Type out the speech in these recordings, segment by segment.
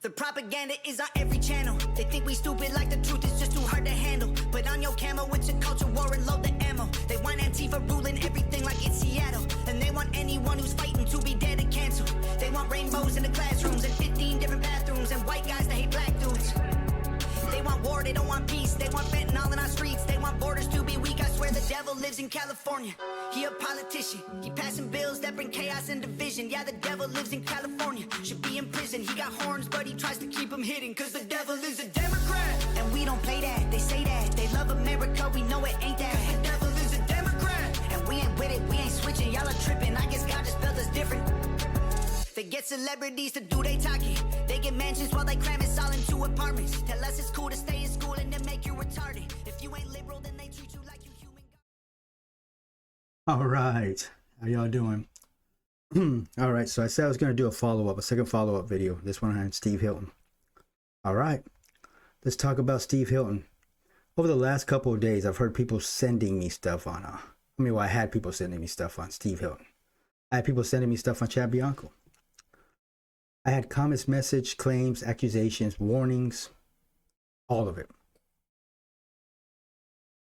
The propaganda is on every channel. They think we stupid like the truth is just too hard to handle. Put on your camo, it's a culture war and load the ammo. They want Antifa ruling everything like it's Seattle. And they want anyone who's fighting to be dead and canceled. They want rainbows in the classrooms and 15 different bathrooms and white guys that hate black dudes. They want war, they don't want peace. They want fentanyl in our streets. They want borders to be weak. I swear the devil lives in California. He a politician. He passing bills that bring chaos and division. Yeah, the devil lives in California. Should be in prison. He got horns, but he tries to keep them hidden. Cause the devil is a Democrat. And we don't play that. They say that. They love America. We know it ain't that. The devil is a Democrat. And we ain't with it. We ain't switching. Y'all are tripping. I guess God just built us different. They get celebrities to do they talking. They get mansions while they cram us all into apartments. Tell us it's cool to stay in school and then make you retarded. If you ain't liberal, then they treat you like you human. All right, how y'all doing? All right, so I said I was going to do a second follow-up video. This one on Steve Hilton. All right, let's talk about Steve Hilton. Over the last couple of days, I've heard people sending me stuff on, I had people sending me stuff on Steve Hilton. I had people sending me stuff on Chad Bianco. I had comments, message, claims, accusations, warnings, all of it.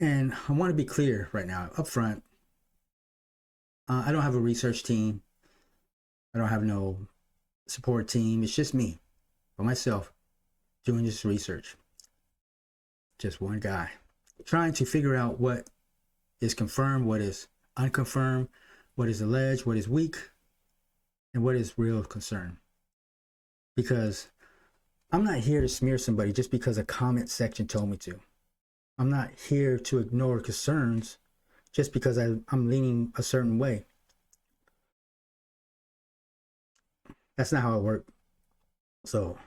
And I want to be clear right now, up front. I don't have a research team. I don't have no support team. It's just me, by myself, doing this research. Just one guy, trying to figure out what is confirmed, what is unconfirmed, what is alleged, what is weak, and what is real concern. Because I'm not here to smear somebody just because a comment section told me to. I'm not here to ignore concerns just because I'm leaning a certain way. That's not how it works. So,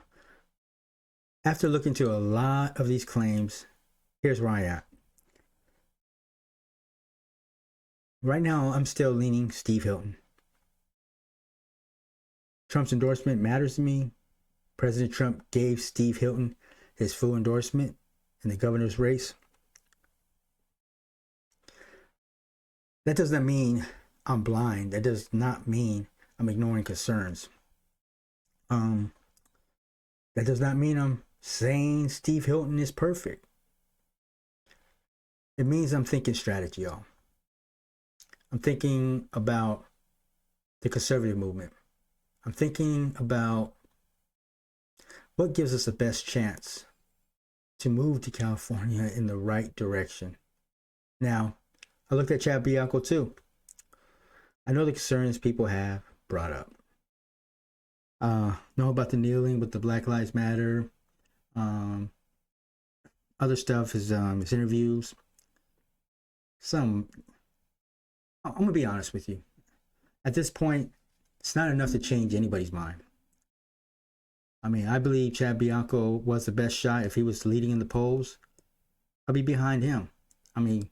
after looking to a lot of these claims, here's where I am. Right now, I'm still leaning Steve Hilton. Trump's endorsement matters to me. President Trump gave Steve Hilton his full endorsement in the governor's race. That does not mean I'm blind. That does not mean I'm ignoring concerns. That does not mean I'm saying Steve Hilton is perfect. It means I'm thinking strategy, y'all. I'm thinking about the conservative movement. I'm thinking about what gives us the best chance to move to California in the right direction. Now, I looked at Chad Bianco too. I know the concerns people have brought up. Know about the kneeling with the Black Lives Matter. Other stuff is his interviews. I'm gonna be honest with you. At this point, it's not enough to change anybody's mind. I believe Chad Bianco was the best shot. If he was leading in the polls, I'll be behind him. I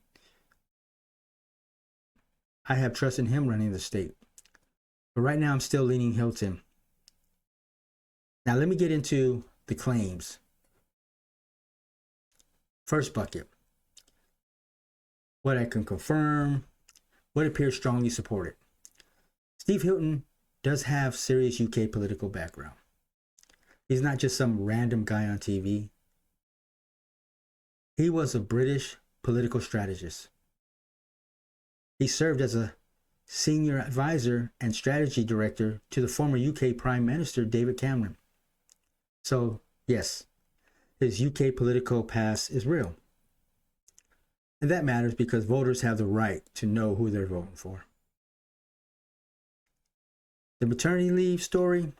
have trust in him running the state. But right now, I'm still leaning Hilton. Now, let me get into the claims. First bucket. What I can confirm, what appears strongly supported. Steve Hilton does have serious UK political background. He's not just some random guy on TV. He was a British political strategist. He served as a senior advisor and strategy director to the former UK Prime Minister David Cameron. So, yes, his UK political past is real. And that matters because voters have the right to know who they're voting for. The maternity leave story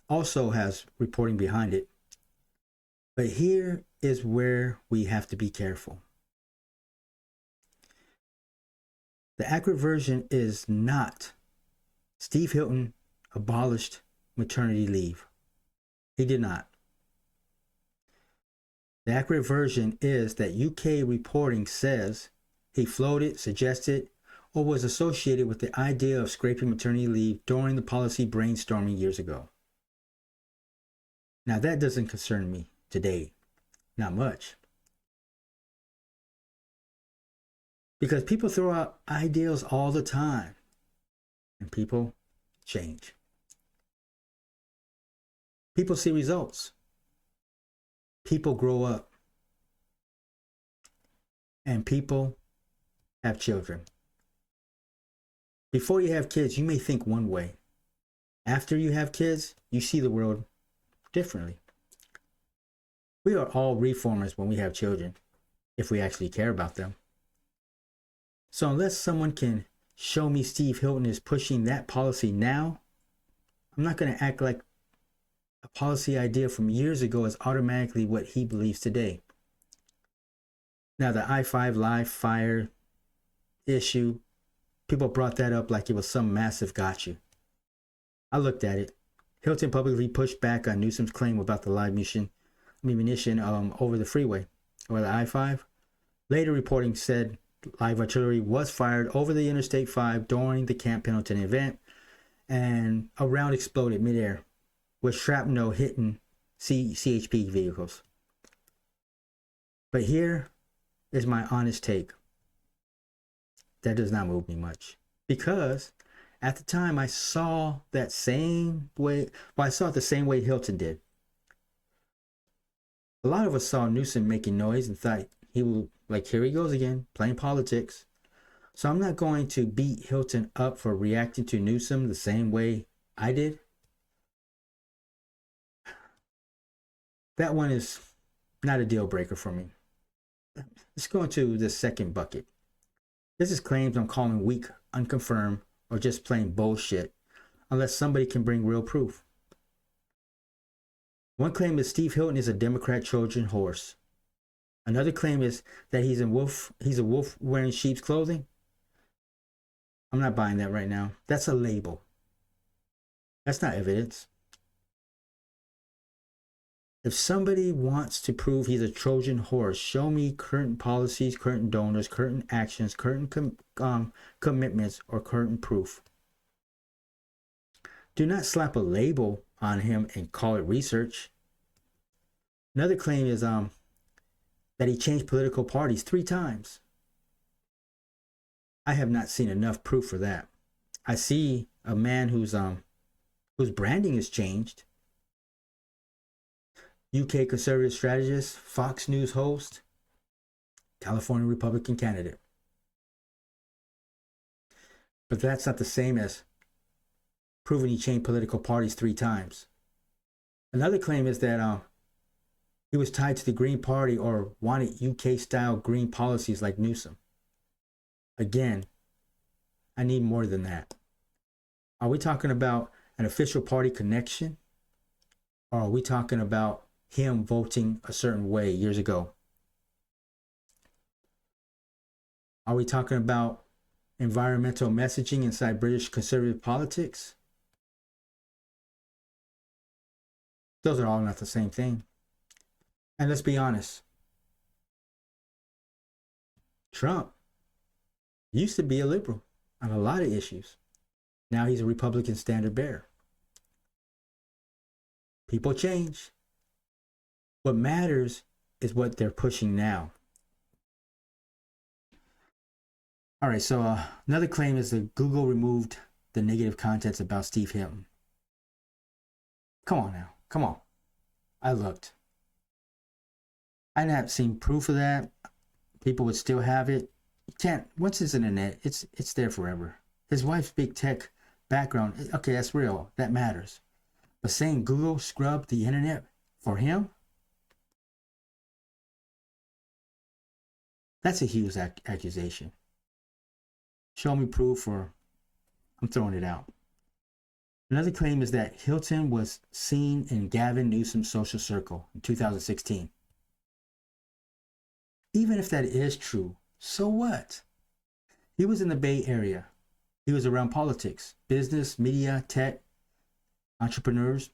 also has reporting behind it. But here is where we have to be careful. The accurate version is not Steve Hilton abolished maternity leave. He did not. The accurate version is that UK reporting says he floated, suggested, or was associated with the idea of scraping maternity leave during the policy brainstorming years ago. Now that doesn't concern me today, not much. Because people throw out ideas all the time and people change. People see results. People grow up. And people have children. Before you have kids, you may think one way. After you have kids, you see the world differently. We are all reformers when we have children, if we actually care about them. So unless someone can show me Steve Hilton is pushing that policy now, I'm not going to act like a policy idea from years ago is automatically what he believes today. Now, the I-5 live fire issue, people brought that up like it was some massive gotcha. I looked at it. Hilton publicly pushed back on Newsom's claim about the live munition over the freeway, or the I-5. Later reporting said live artillery was fired over the Interstate 5 during the Camp Pendleton event, and a round exploded midair, with shrapnel hitting CHP vehicles. But here is my honest take. That does not move me much, because at the time I saw that same way, I saw it the same way Hilton did. A lot of us saw Newsom making noise and thought he will, like, here he goes again, playing politics. So I'm not going to beat Hilton up for reacting to Newsom the same way I did. That one is not a deal breaker for me. Let's go into the second bucket. This is claims I'm calling weak, unconfirmed, or just plain bullshit, unless somebody can bring real proof. One claim is Steve Hilton is a Democrat Trojan horse. Another claim is that he's a wolf wearing sheep's clothing. I'm not buying that right now. That's a label. That's not evidence. If somebody wants to prove he's a Trojan horse, show me current policies, current donors, current actions, current commitments, or current proof. Do not slap a label on him and call it research. Another claim is that he changed political parties 3 times. I have not seen enough proof for that. I see a man whose branding has changed. UK conservative strategist, Fox News host, California Republican candidate. But that's not the same as proving he changed political parties 3 times. Another claim is that he was tied to the Green Party or wanted UK-style green policies like Newsom. Again, I need more than that. Are we talking about an official party connection? Or are we talking about him voting a certain way years ago? Are we talking about environmental messaging inside British conservative politics? Those are all not the same thing. And let's be honest. Trump used to be a liberal on a lot of issues. Now he's a Republican standard bearer. People change. What matters is what they're pushing now. All right, so another claim is that Google removed the negative contents about Steve Hilton. Come on now, come on. I looked. I haven't seen proof of that. People would still have it. You can't, once it's internet, it's there forever. His wife's big tech background, okay, that's real, that matters. But saying Google scrubbed the internet for him? That's a huge accusation. Show me proof or I'm throwing it out. Another claim is that Hilton was seen in Gavin Newsom's social circle in 2016. Even if that is true, so what? He was in the Bay Area. He was around politics, business, media, tech, entrepreneurs.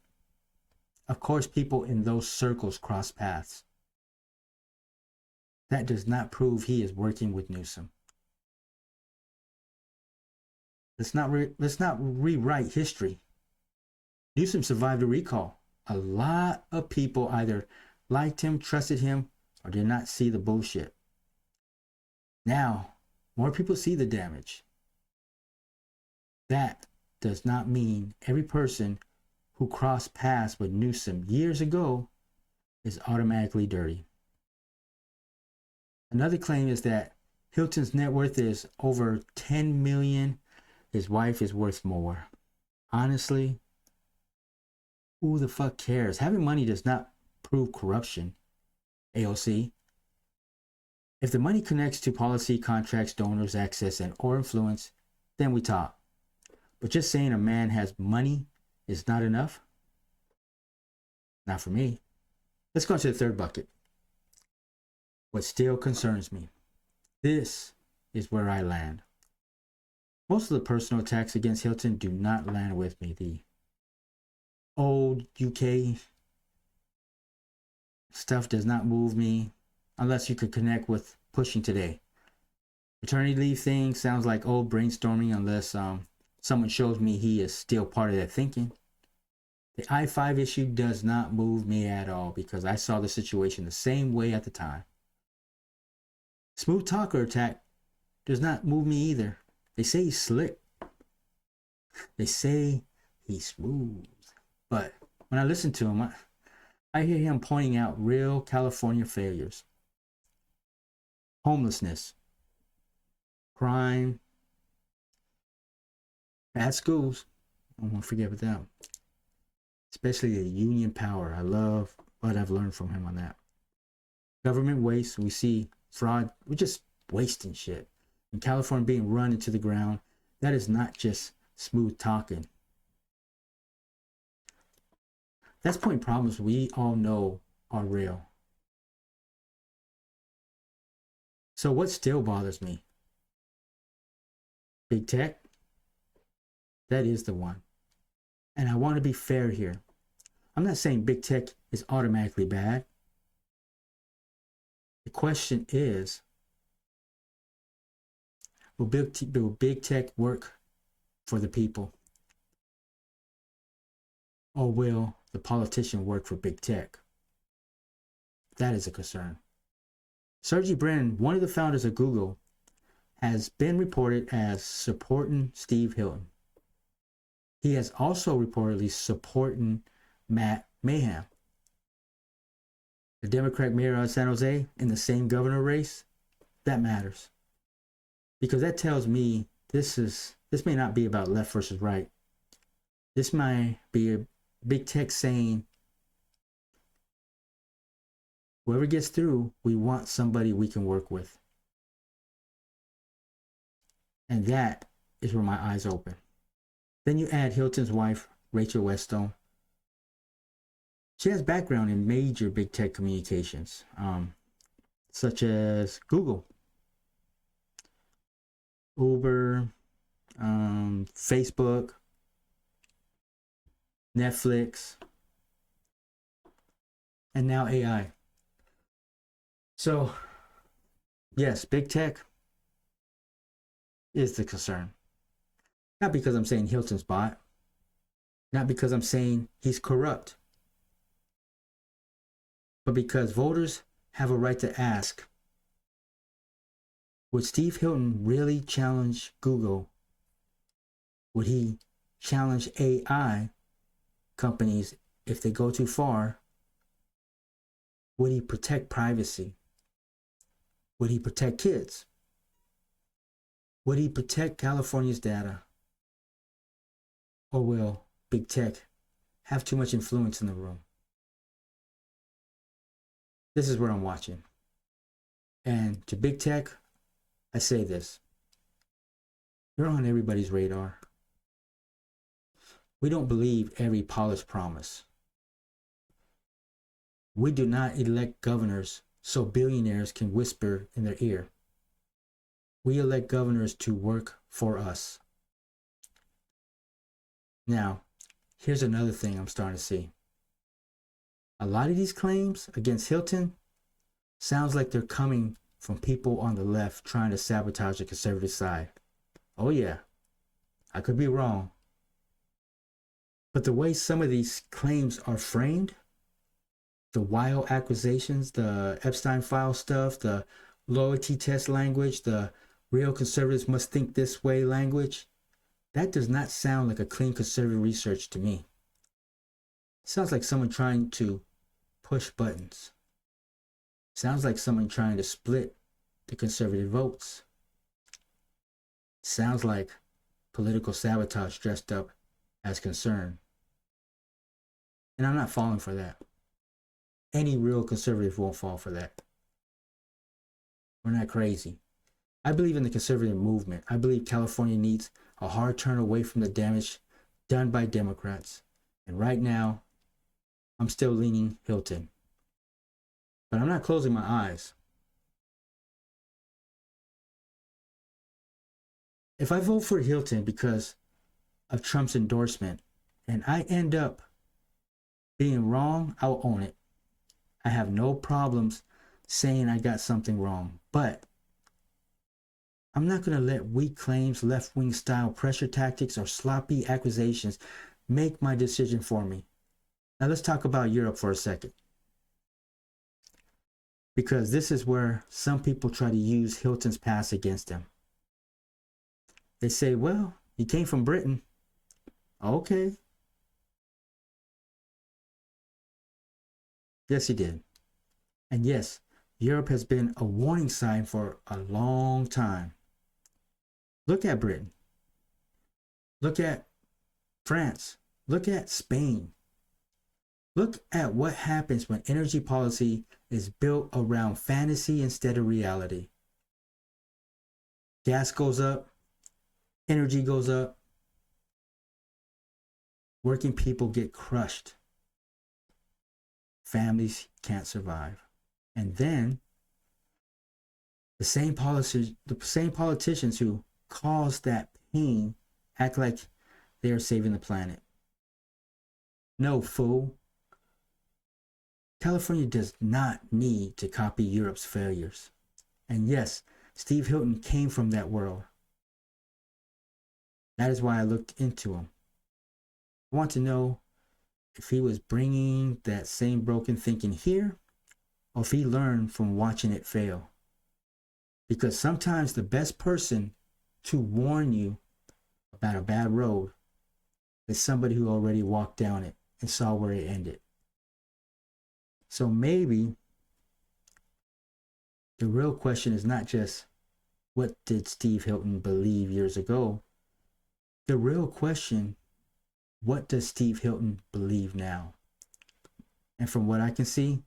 Of course, people in those circles cross paths. That does not prove he is working with Newsom. Let's not rewrite history. Newsom survived a recall. A lot of people either liked him, trusted him, or did not see the bullshit. Now, more people see the damage. That does not mean every person who crossed paths with Newsom years ago is automatically dirty. Another claim is that Hilton's net worth is over 10 million. His wife is worth more. Honestly, who the fuck cares? Having money does not prove corruption. AOC. If the money connects to policy, contracts, donors, access, and or influence, then we talk. But just saying a man has money is not enough? Not for me. Let's go to the third bucket. What still concerns me. This is where I land. Most of the personal attacks against Hilton do not land with me. The old UK stuff does not move me unless you could connect with pushing today. Maternity leave thing sounds like old brainstorming unless someone shows me he is still part of that thinking. The I-5 issue does not move me at all because I saw the situation the same way at the time. Smooth talker attack does not move me either. They say he's slick. They say he's smooth. But when I listen to him, I hear him pointing out real California failures. Homelessness, crime, bad schools. I won't forget about them. Especially the union power. I love what I've learned from him on that. Government waste. We see fraud. We're just wasting shit. And California being run into the ground. That is not just smooth talking. That's point problems we all know are real. So what still bothers me? Big tech? That is the one. And I want to be fair here. I'm not saying big tech is automatically bad. The question is, will big tech work for the people? Or will the politician work for big tech? That is a concern. Sergey Brin, one of the founders of Google, has been reported as supporting Steve Hilton. He has also reportedly supporting Matt Mayhem, the Democrat mayor of San Jose, in the same governor race. That matters. Because that tells me this may not be about left versus right. This might be a big tech saying, whoever gets through, we want somebody we can work with. And that is where my eyes open. Then you add Hilton's wife, Rachel Whetstone. She has background in major big tech communications, such as Google, Uber, Facebook, Netflix, and now AI. So, yes, big tech is the concern. Not because I'm saying Hilton's bot. Not because I'm saying he's corrupt. But because voters have a right to ask, would Steve Hilton really challenge Google? Would he challenge AI companies if they go too far? Would he protect privacy? Would he protect kids? Would he protect California's data? Or will big tech have too much influence in the room? This is where I'm watching. And to big tech, I say this. You're on everybody's radar. We don't believe every polished promise. We do not elect governors so billionaires can whisper in their ear. We elect governors to work for us. Now, here's another thing I'm starting to see. A lot of these claims against Hilton sounds like they're coming from people on the left trying to sabotage the conservative side. Oh yeah, I could be wrong. But the way some of these claims are framed, the wild accusations, the Epstein file stuff, the loyalty test language, the real conservatives must think this way language, that does not sound like a clean conservative research to me. Sounds like someone trying to push buttons. Sounds like someone trying to split the conservative votes. Sounds like political sabotage dressed up as concern. And I'm not falling for that. Any real conservative won't fall for that. We're not crazy. I believe in the conservative movement. I believe California needs a hard turn away from the damage done by Democrats. And right now, I'm still leaning Hilton. But I'm not closing my eyes. If I vote for Hilton because of Trump's endorsement and I end up being wrong, I'll own it. I have no problems saying I got something wrong, but I'm not going to let weak claims, left-wing style pressure tactics, or sloppy accusations make my decision for me. Now let's talk about Europe for a second. Because this is where some people try to use Hilton's past against him. They say, well, he came from Britain. Okay. Yes, he did. And yes, Europe has been a warning sign for a long time. Look at Britain. Look at France. Look at Spain. Look at what happens when energy policy is built around fantasy instead of reality. Gas goes up. Energy goes up. Working people get crushed. Families can't survive. And then the same politicians who cause that pain act like they are saving the planet. No, fool. California does not need to copy Europe's failures. And yes, Steve Hilton came from that world. That is why I looked into him. I want to know if he was bringing that same broken thinking here, or if he learned from watching it fail. Because sometimes the best person to warn you about a bad road is somebody who already walked down it and saw where it ended. So maybe the real question is not just what did Steve Hilton believe years ago? The real question, what does Steve Hilton believe now? And from what I can see,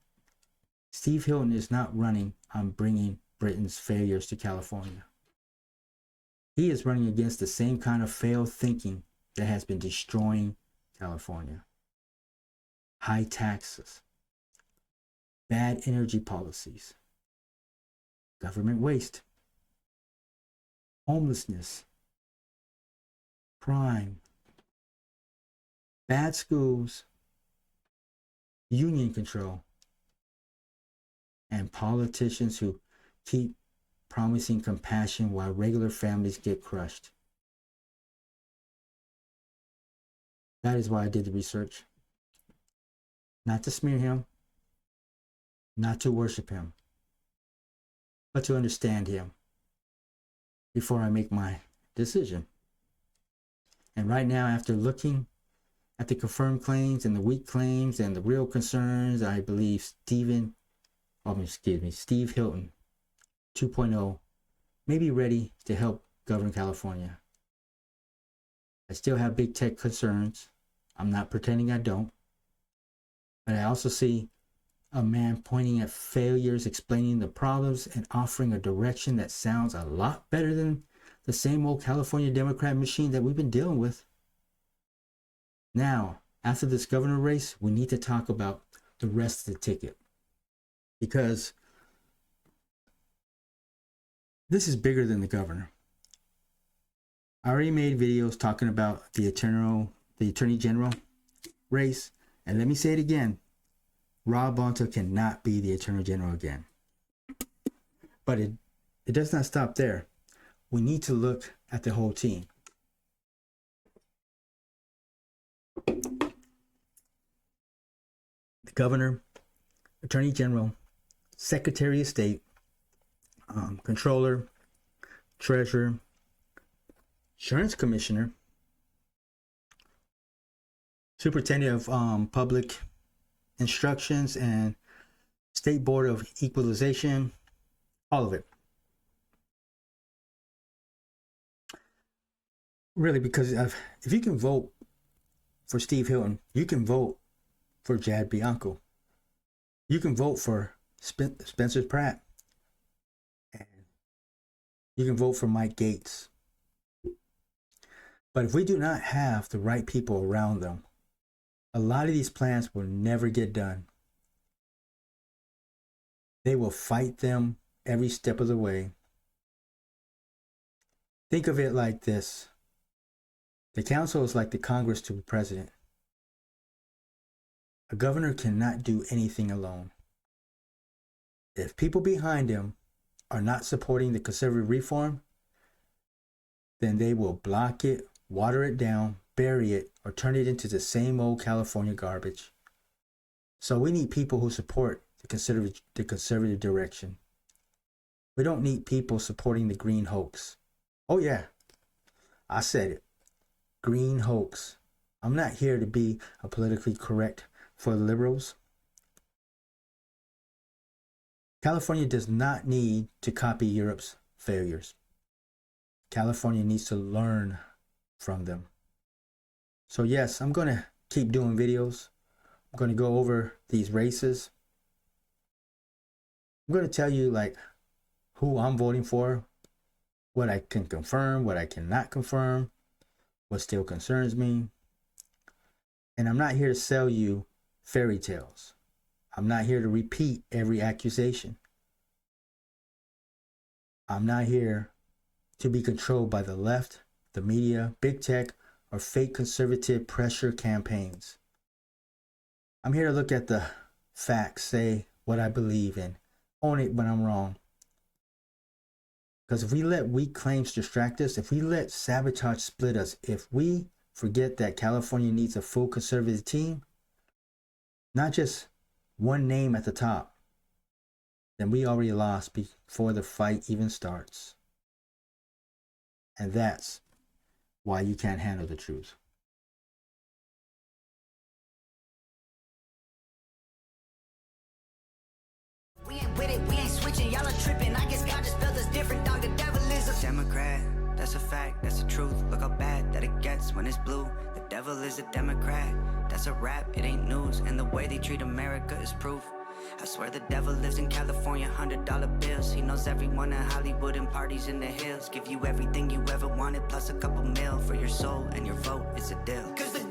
Steve Hilton is not running on bringing Britain's failures to California. He is running against the same kind of failed thinking that has been destroying California. High taxes, bad energy policies, government waste, homelessness, crime, bad schools, union control, and politicians who keep promising compassion while regular families get crushed. That is why I did the research. Not to smear him, not to worship him, but to understand him before I make my decision. And right now, after looking at the confirmed claims and the weak claims and the real concerns, I believe Steve Hilton 2.0 may be ready to help govern California. I still have big tech concerns. I'm not pretending I don't. But I also see a man pointing at failures, explaining the problems, and offering a direction that sounds a lot better than the same old California Democrat machine that we've been dealing with. Now, after this governor race, we need to talk about the rest of the ticket. Because this is bigger than the governor. I already made videos talking about the Attorney General race. And let me say it again. Rob Bonta cannot be the Attorney General again. But it does not stop there. We need to look at the whole team. The governor, Attorney General, Secretary of State, Controller, Treasurer, Insurance Commissioner, Superintendent of Public Instructions and State Board of Equalization, all of it. Really, because if you can vote for Steve Hilton, you can vote for Jad Bianco. You can vote for Spencer Pratt. And you can vote for Mike Gates. But if we do not have the right people around them, a lot of these plans will never get done. They will fight them every step of the way. Think of it like this. The council is like the Congress to the president. A governor cannot do anything alone. If people behind him are not supporting the conservative reform, then they will block it, water it down, bury it, or turn it into the same old California garbage. So we need people who support the conservative direction. We don't need people supporting the green hoax. Oh yeah, I said it. Green hoax. I'm not here to be a politically correct for the liberals. California does not need to copy Europe's failures. California needs to learn from them. So yes, I'm going to keep doing videos. I'm going to go over these races. I'm going to tell you like who I'm voting for, what I can confirm, what I cannot confirm, what still concerns me. And I'm not here to sell you fairy tales. I'm not here to repeat every accusation. I'm not here to be controlled by the left, the media, big tech, or fake conservative pressure campaigns. I'm here to look at the facts, say what I believe in, own it when I'm wrong. Because if we let weak claims distract us, if we let sabotage split us, if we forget that California needs a full conservative team, not just one name at the top, then we already lost before the fight even starts. And that's why you can't handle the truth. We ain't with it, we ain't switching, y'all are tripping. I guess God just spelled us different, dog. The devil is a Democrat. That's a fact, that's the truth. Look how bad that it gets when it's blue. The devil is a Democrat. That's a rap, it ain't news. And the way they treat America is proof. I swear the devil lives in California, $100 bills. He knows everyone in Hollywood and parties in the hills. Give you everything you ever wanted, plus a couple mil for your soul and your vote. It's a deal. 'Cause the